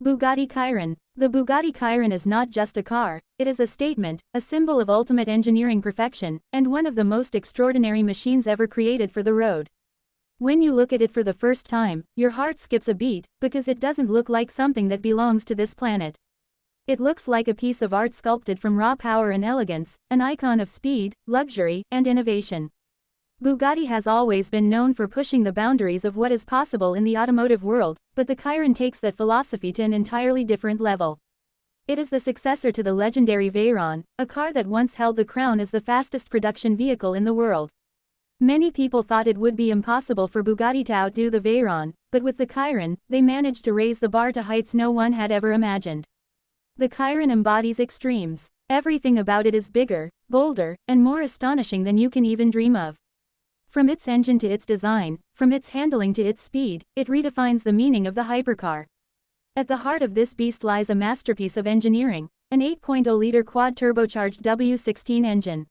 Bugatti Chiron. The Bugatti Chiron is not just a car, it is a statement, a symbol of ultimate engineering perfection, and one of the most extraordinary machines ever created for the road. When you look at it for the first time, your heart skips a beat, because it doesn't look like something that belongs to this planet. It looks like a piece of art sculpted from raw power and elegance, an icon of speed, luxury, and innovation. Bugatti has always been known for pushing the boundaries of what is possible in the automotive world, but the Chiron takes that philosophy to an entirely different level. It is the successor to the legendary Veyron, a car that once held the crown as the fastest production vehicle in the world. Many people thought it would be impossible for Bugatti to outdo the Veyron, but with the Chiron, they managed to raise the bar to heights no one had ever imagined. The Chiron embodies extremes. Everything about it is bigger, bolder, and more astonishing than you can even dream of. From its engine to its design, from its handling to its speed, it redefines the meaning of the hypercar. At the heart of this beast lies a masterpiece of engineering, an 8.0-liter quad-turbocharged W16 engine.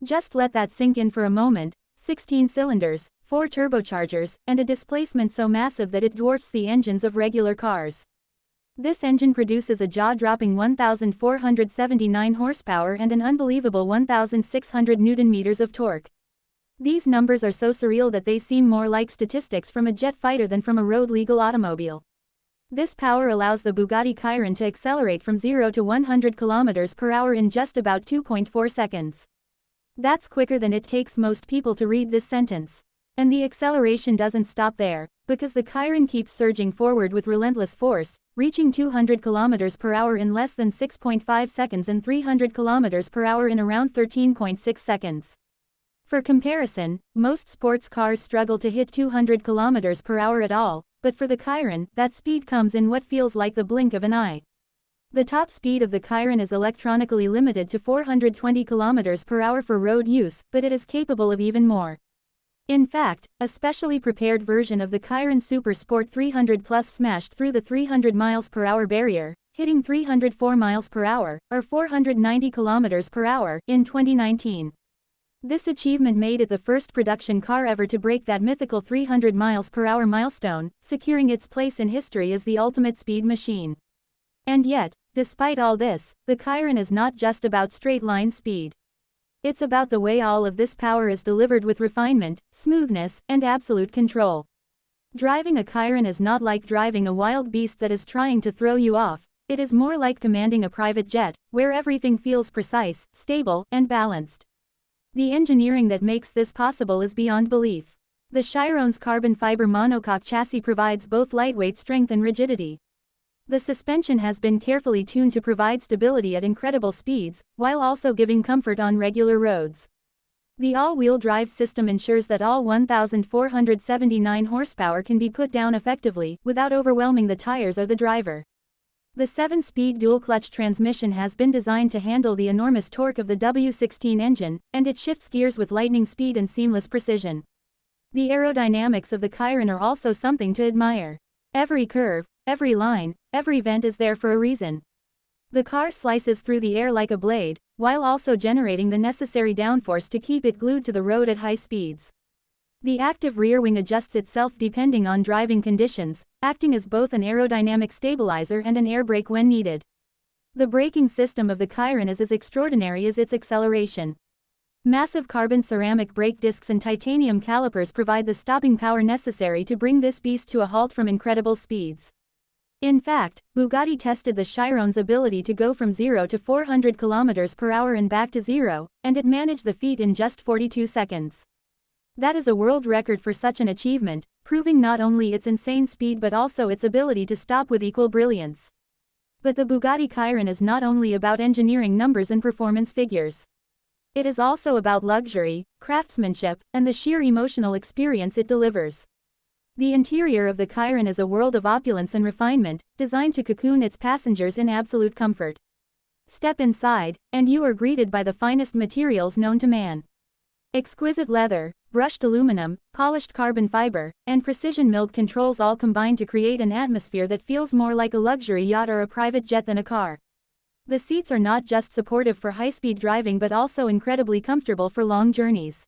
Just let that sink in for a moment. 16 cylinders, 4 turbochargers, and a displacement so massive that it dwarfs the engines of regular cars. This engine produces a jaw-dropping 1,479 horsepower and an unbelievable 1,600 Nm of torque. These numbers are so surreal that they seem more like statistics from a jet fighter than from a road-legal automobile. This power allows the Bugatti Chiron to accelerate from 0 to 100 km per hour in just about 2.4 seconds. That's quicker than it takes most people to read this sentence. And the acceleration doesn't stop there, because the Chiron keeps surging forward with relentless force, reaching 200 km per hour in less than 6.5 seconds and 300 km per hour in around 13.6 seconds. For comparison, most sports cars struggle to hit 200 km per hour at all, but for the Chiron, that speed comes in what feels like the blink of an eye. The top speed of the Chiron is electronically limited to 420 km per hour for road use, but it is capable of even more. In fact, a specially prepared version of the Chiron Super Sport 300 Plus smashed through the 300 miles per hour barrier, hitting 304 miles per hour, or 490 km per hour, in 2019. This achievement made it the first production car ever to break that mythical 300 miles per hour milestone, securing its place in history as the ultimate speed machine. And yet, despite all this, the Chiron is not just about straight-line speed. It's about the way all of this power is delivered with refinement, smoothness, and absolute control. Driving a Chiron is not like driving a wild beast that is trying to throw you off, it is more like commanding a private jet, where everything feels precise, stable, and balanced. The engineering that makes this possible is beyond belief. The Chiron's carbon fiber monocoque chassis provides both lightweight strength and rigidity. The suspension has been carefully tuned to provide stability at incredible speeds, while also giving comfort on regular roads. The all-wheel drive system ensures that all 1,479 horsepower can be put down effectively, without overwhelming the tires or the driver. The 7-speed dual-clutch transmission has been designed to handle the enormous torque of the W16 engine, and it shifts gears with lightning speed and seamless precision. The aerodynamics of the Chiron are also something to admire. Every curve, every line, every vent is there for a reason. The car slices through the air like a blade, while also generating the necessary downforce to keep it glued to the road at high speeds. The active rear wing adjusts itself depending on driving conditions, acting as both an aerodynamic stabilizer and an air brake when needed. The braking system of the Chiron is as extraordinary as its acceleration. Massive carbon ceramic brake discs and titanium calipers provide the stopping power necessary to bring this beast to a halt from incredible speeds. In fact, Bugatti tested the Chiron's ability to go from 0 to 400 km per hour and back to 0, and it managed the feat in just 42 seconds. That is a world record for such an achievement, proving not only its insane speed but also its ability to stop with equal brilliance. But the Bugatti Chiron is not only about engineering numbers and performance figures. It is also about luxury, craftsmanship, and the sheer emotional experience it delivers. The interior of the Chiron is a world of opulence and refinement, designed to cocoon its passengers in absolute comfort. Step inside, and you are greeted by the finest materials known to man. Exquisite leather, brushed aluminum, polished carbon fiber, and precision-milled controls all combine to create an atmosphere that feels more like a luxury yacht or a private jet than a car. The seats are not just supportive for high-speed driving but also incredibly comfortable for long journeys.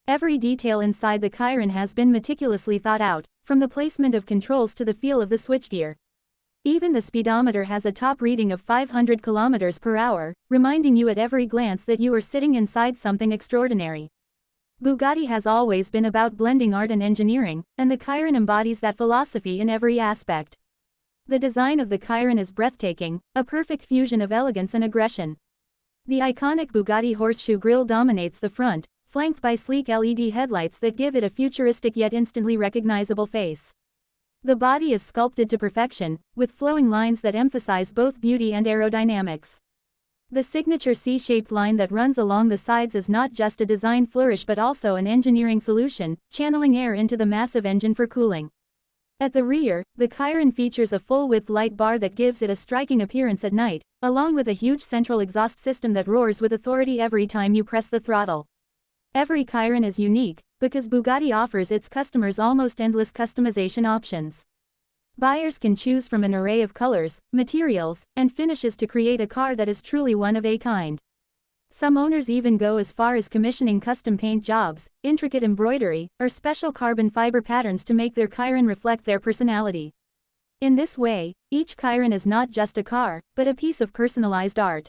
Every detail inside the Chiron has been meticulously thought out, from the placement of controls to the feel of the switchgear. Even the speedometer has a top reading of 500 kilometers per hour, reminding you at every glance that you are sitting inside something extraordinary. Bugatti has always been about blending art and engineering, and the Chiron embodies that philosophy in every aspect. The design of the Chiron is breathtaking, a perfect fusion of elegance and aggression. The iconic Bugatti horseshoe grille dominates the front, flanked by sleek LED headlights that give it a futuristic yet instantly recognizable face. The body is sculpted to perfection, with flowing lines that emphasize both beauty and aerodynamics. The signature C-shaped line that runs along the sides is not just a design flourish but also an engineering solution, channeling air into the massive engine for cooling. At the rear, the Chiron features a full-width light bar that gives it a striking appearance at night, along with a huge central exhaust system that roars with authority every time you press the throttle. Every Chiron is unique, because Bugatti offers its customers almost endless customization options. Buyers can choose from an array of colors, materials, and finishes to create a car that is truly one of a kind. Some owners even go as far as commissioning custom paint jobs, intricate embroidery, or special carbon fiber patterns to make their Chiron reflect their personality. In this way, each Chiron is not just a car, but a piece of personalized art.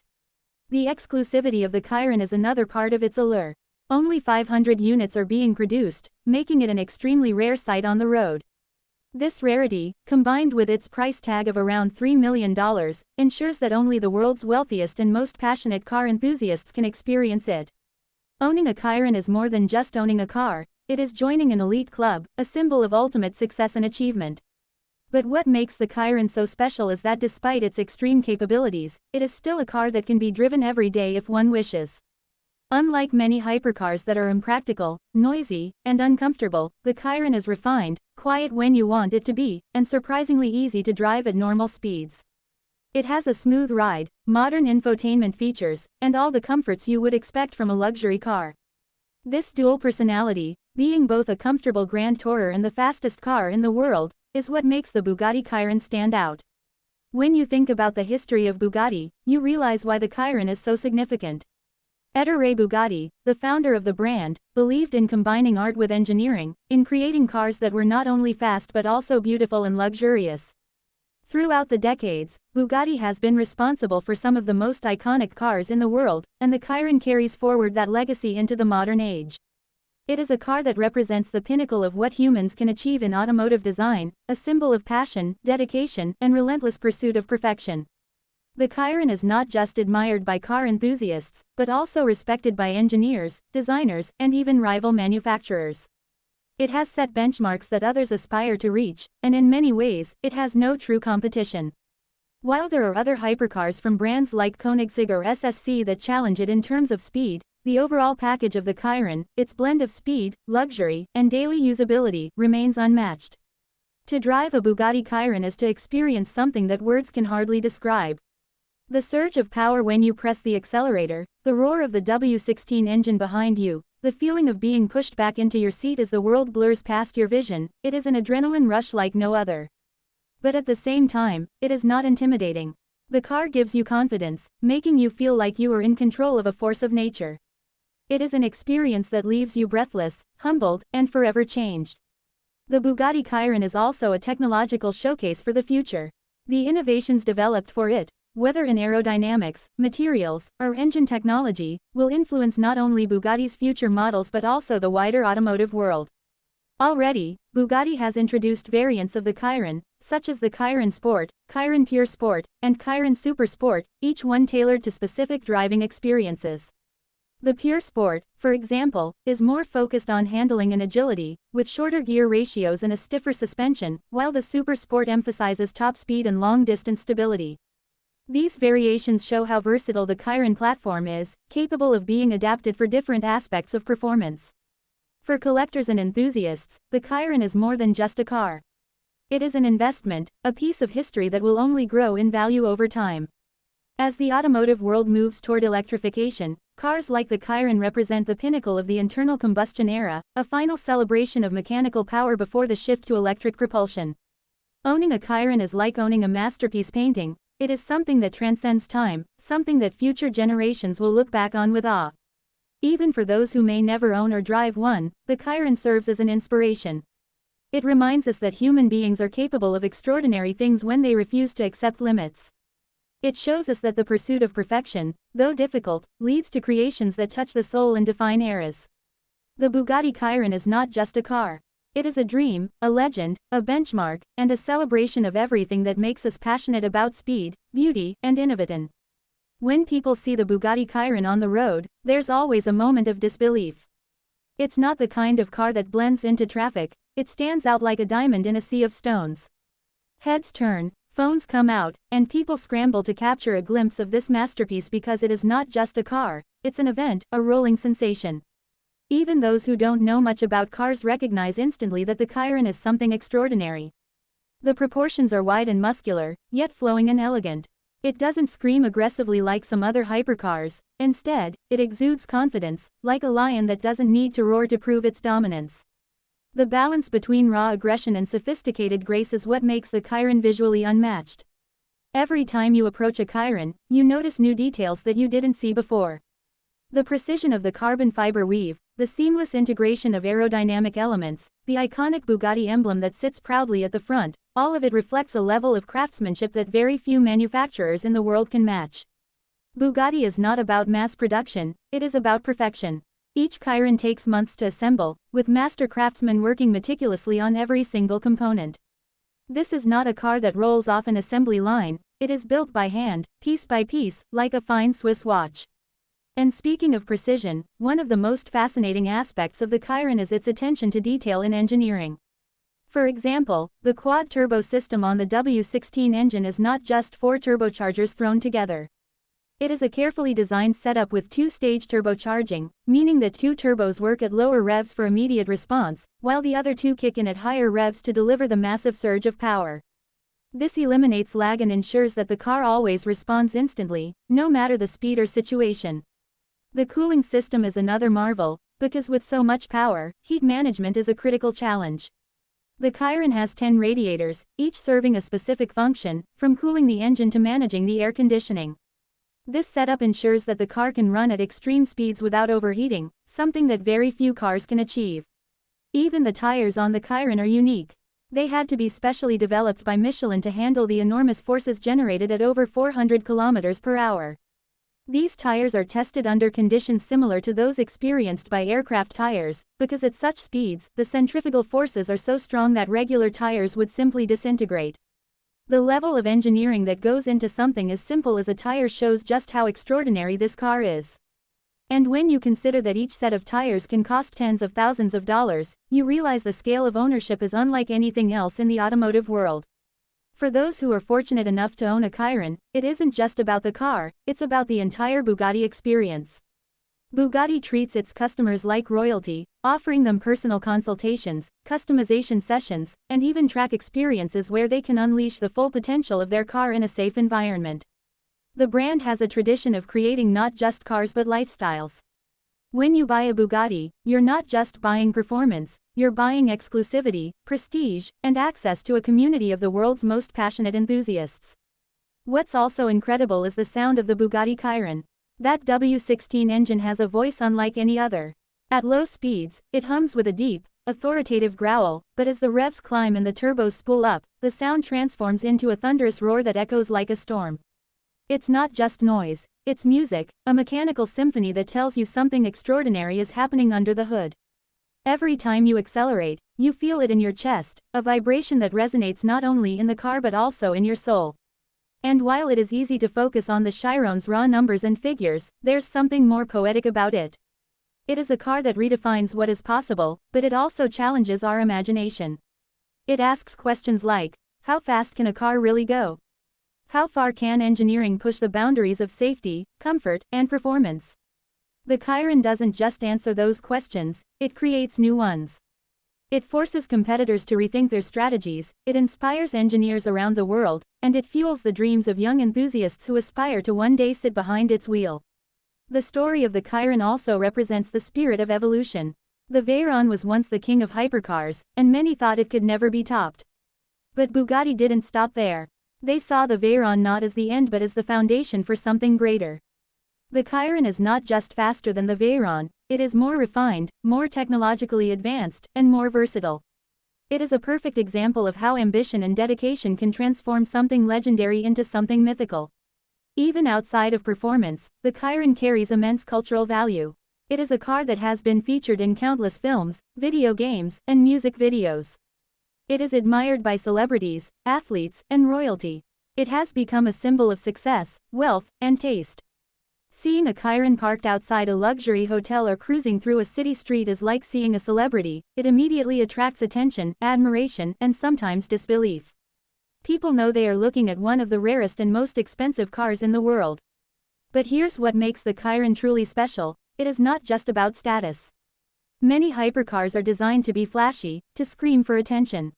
The exclusivity of the Chiron is another part of its allure. Only 500 units are being produced, making it an extremely rare sight on the road. This rarity, combined with its price tag of around $3 million, ensures that only the world's wealthiest and most passionate car enthusiasts can experience it. Owning a Chiron is more than just owning a car, it is joining an elite club, a symbol of ultimate success and achievement. But what makes the Chiron so special is that despite its extreme capabilities, it is still a car that can be driven every day if one wishes. Unlike many hypercars that are impractical, noisy, and uncomfortable, the Chiron is refined, quiet when you want it to be, and surprisingly easy to drive at normal speeds. It has a smooth ride, modern infotainment features, and all the comforts you would expect from a luxury car. This dual personality, being both a comfortable grand tourer and the fastest car in the world, is what makes the Bugatti Chiron stand out. When you think about the history of Bugatti, you realize why the Chiron is so significant. Ettore Bugatti, the founder of the brand, believed in combining art with engineering, in creating cars that were not only fast but also beautiful and luxurious. Throughout the decades, Bugatti has been responsible for some of the most iconic cars in the world, and the Chiron carries forward that legacy into the modern age. It is a car that represents the pinnacle of what humans can achieve in automotive design, a symbol of passion, dedication, and relentless pursuit of perfection. The Chiron is not just admired by car enthusiasts, but also respected by engineers, designers, and even rival manufacturers. It has set benchmarks that others aspire to reach, and in many ways, it has no true competition. While there are other hypercars from brands like Koenigsegg or SSC that challenge it in terms of speed, the overall package of the Chiron, its blend of speed, luxury, and daily usability, remains unmatched. To drive a Bugatti Chiron is to experience something that words can hardly describe. The surge of power when you press the accelerator, the roar of the W16 engine behind you, the feeling of being pushed back into your seat as the world blurs past your vision, it is an adrenaline rush like no other. But at the same time, it is not intimidating. The car gives you confidence, making you feel like you are in control of a force of nature. It is an experience that leaves you breathless, humbled, and forever changed. The Bugatti Chiron is also a technological showcase for the future. The innovations developed for it, whether in aerodynamics, materials, or engine technology, will influence not only Bugatti's future models but also the wider automotive world. Already, Bugatti has introduced variants of the Chiron, such as the Chiron Sport, Chiron Pure Sport, and Chiron Super Sport, each one tailored to specific driving experiences. The Pure Sport, for example, is more focused on handling and agility, with shorter gear ratios and a stiffer suspension, while the Super Sport emphasizes top speed and long-distance stability. These variations show how versatile the Chiron platform is, capable of being adapted for different aspects of performance. For collectors and enthusiasts, the Chiron is more than just a car. It is an investment, a piece of history that will only grow in value over time. As the automotive world moves toward electrification, cars like the Chiron represent the pinnacle of the internal combustion era, a final celebration of mechanical power before the shift to electric propulsion. Owning a Chiron is like owning a masterpiece painting. It is something that transcends time, something that future generations will look back on with awe. Even for those who may never own or drive one, the Chiron serves as an inspiration. It reminds us that human beings are capable of extraordinary things when they refuse to accept limits. It shows us that the pursuit of perfection, though difficult, leads to creations that touch the soul and define eras. The Bugatti Chiron is not just a car. It is a dream, a legend, a benchmark, and a celebration of everything that makes us passionate about speed, beauty, and innovation. When people see the Bugatti Chiron on the road, there's always a moment of disbelief. It's not the kind of car that blends into traffic, it stands out like a diamond in a sea of stones. Heads turn, phones come out, and people scramble to capture a glimpse of this masterpiece because it is not just a car, it's an event, a rolling sensation. Even those who don't know much about cars recognize instantly that the Chiron is something extraordinary. The proportions are wide and muscular, yet flowing and elegant. It doesn't scream aggressively like some other hypercars, instead, it exudes confidence, like a lion that doesn't need to roar to prove its dominance. The balance between raw aggression and sophisticated grace is what makes the Chiron visually unmatched. Every time you approach a Chiron, you notice new details that you didn't see before. The precision of the carbon fiber weave, the seamless integration of aerodynamic elements, the iconic Bugatti emblem that sits proudly at the front, all of it reflects a level of craftsmanship that very few manufacturers in the world can match. Bugatti is not about mass production, it is about perfection. Each Chiron takes months to assemble, with master craftsmen working meticulously on every single component. This is not a car that rolls off an assembly line, it is built by hand, piece by piece, like a fine Swiss watch. And speaking of precision, one of the most fascinating aspects of the Chiron is its attention to detail in engineering. For example, the quad-turbo system on the W16 engine is not just 4 turbochargers thrown together. It is a carefully designed setup with 2-stage turbocharging, meaning that 2 turbos work at lower revs for immediate response, while the other 2 kick in at higher revs to deliver the massive surge of power. This eliminates lag and ensures that the car always responds instantly, no matter the speed or situation. The cooling system is another marvel, because with so much power, heat management is a critical challenge. The Chiron has 10 radiators, each serving a specific function, from cooling the engine to managing the air conditioning. This setup ensures that the car can run at extreme speeds without overheating, something that very few cars can achieve. Even the tires on the Chiron are unique. They had to be specially developed by Michelin to handle the enormous forces generated at over 400 km per hour. These tires are tested under conditions similar to those experienced by aircraft tires, because at such speeds, the centrifugal forces are so strong that regular tires would simply disintegrate. The level of engineering that goes into something as simple as a tire shows just how extraordinary this car is. And when you consider that each set of tires can cost tens of thousands of dollars, you realize the scale of ownership is unlike anything else in the automotive world. For those who are fortunate enough to own a Chiron, it isn't just about the car, it's about the entire Bugatti experience. Bugatti treats its customers like royalty, offering them personal consultations, customization sessions, and even track experiences where they can unleash the full potential of their car in a safe environment. The brand has a tradition of creating not just cars but lifestyles. When you buy a Bugatti, you're not just buying performance, you're buying exclusivity, prestige, and access to a community of the world's most passionate enthusiasts. What's also incredible is the sound of the Bugatti Chiron. That W16 engine has a voice unlike any other. At low speeds, it hums with a deep, authoritative growl, but as the revs climb and the turbos spool up, the sound transforms into a thunderous roar that echoes like a storm. It's not just noise, it's music, a mechanical symphony that tells you something extraordinary is happening under the hood. Every time you accelerate, you feel it in your chest, a vibration that resonates not only in the car but also in your soul. And while it is easy to focus on the Chiron's raw numbers and figures, there's something more poetic about it. It is a car that redefines what is possible, but it also challenges our imagination. It asks questions like, how fast can a car really go? How far can engineering push the boundaries of safety, comfort, and performance? The Chiron doesn't just answer those questions, it creates new ones. It forces competitors to rethink their strategies, it inspires engineers around the world, and it fuels the dreams of young enthusiasts who aspire to one day sit behind its wheel. The story of the Chiron also represents the spirit of evolution. The Veyron was once the king of hypercars, and many thought it could never be topped. But Bugatti didn't stop there. They saw the Veyron not as the end but as the foundation for something greater. The Chiron is not just faster than the Veyron, it is more refined, more technologically advanced, and more versatile. It is a perfect example of how ambition and dedication can transform something legendary into something mythical. Even outside of performance, the Chiron carries immense cultural value. It is a car that has been featured in countless films, video games, and music videos. It is admired by celebrities, athletes, and royalty. It has become a symbol of success, wealth, and taste. Seeing a Chiron parked outside a luxury hotel or cruising through a city street is like seeing a celebrity. It immediately attracts attention, admiration, and sometimes disbelief. People know they are looking at one of the rarest and most expensive cars in the world. But here's what makes the Chiron truly special: it is not just about status. Many hypercars are designed to be flashy, to scream for attention.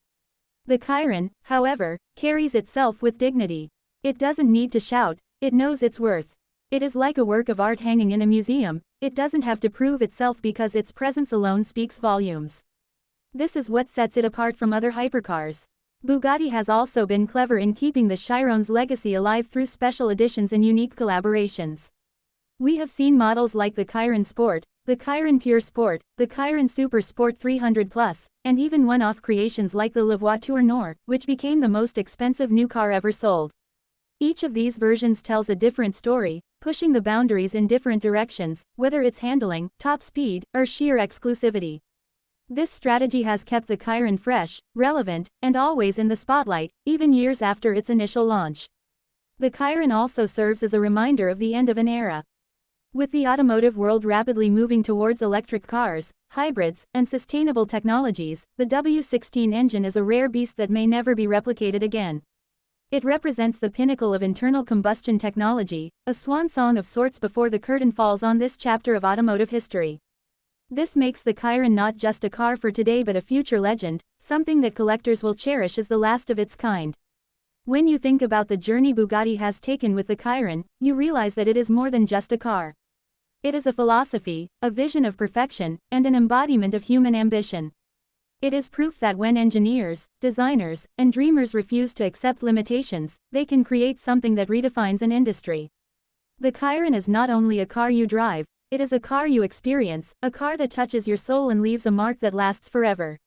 The Chiron, however, carries itself with dignity. It doesn't need to shout, it knows its worth. It is like a work of art hanging in a museum. It doesn't have to prove itself because its presence alone speaks volumes. This is what sets it apart from other hypercars. Bugatti has also been clever in keeping the Chiron's legacy alive through special editions and unique collaborations. We have seen models like the Chiron Sport, the Chiron Pure Sport, the Chiron Super Sport 300 Plus, and even one-off creations like the La Voiture Noire, which became the most expensive new car ever sold. Each of these versions tells a different story, pushing the boundaries in different directions, whether it's handling, top speed, or sheer exclusivity. This strategy has kept the Chiron fresh, relevant, and always in the spotlight, even years after its initial launch. The Chiron also serves as a reminder of the end of an era. With the automotive world rapidly moving towards electric cars, hybrids, and sustainable technologies, the W16 engine is a rare beast that may never be replicated again. It represents the pinnacle of internal combustion technology, a swan song of sorts before the curtain falls on this chapter of automotive history. This makes the Chiron not just a car for today but a future legend, something that collectors will cherish as the last of its kind. When you think about the journey Bugatti has taken with the Chiron, you realize that it is more than just a car. It is a philosophy, a vision of perfection, and an embodiment of human ambition. It is proof that when engineers, designers, and dreamers refuse to accept limitations, they can create something that redefines an industry. The Chiron is not only a car you drive, it is a car you experience, a car that touches your soul and leaves a mark that lasts forever.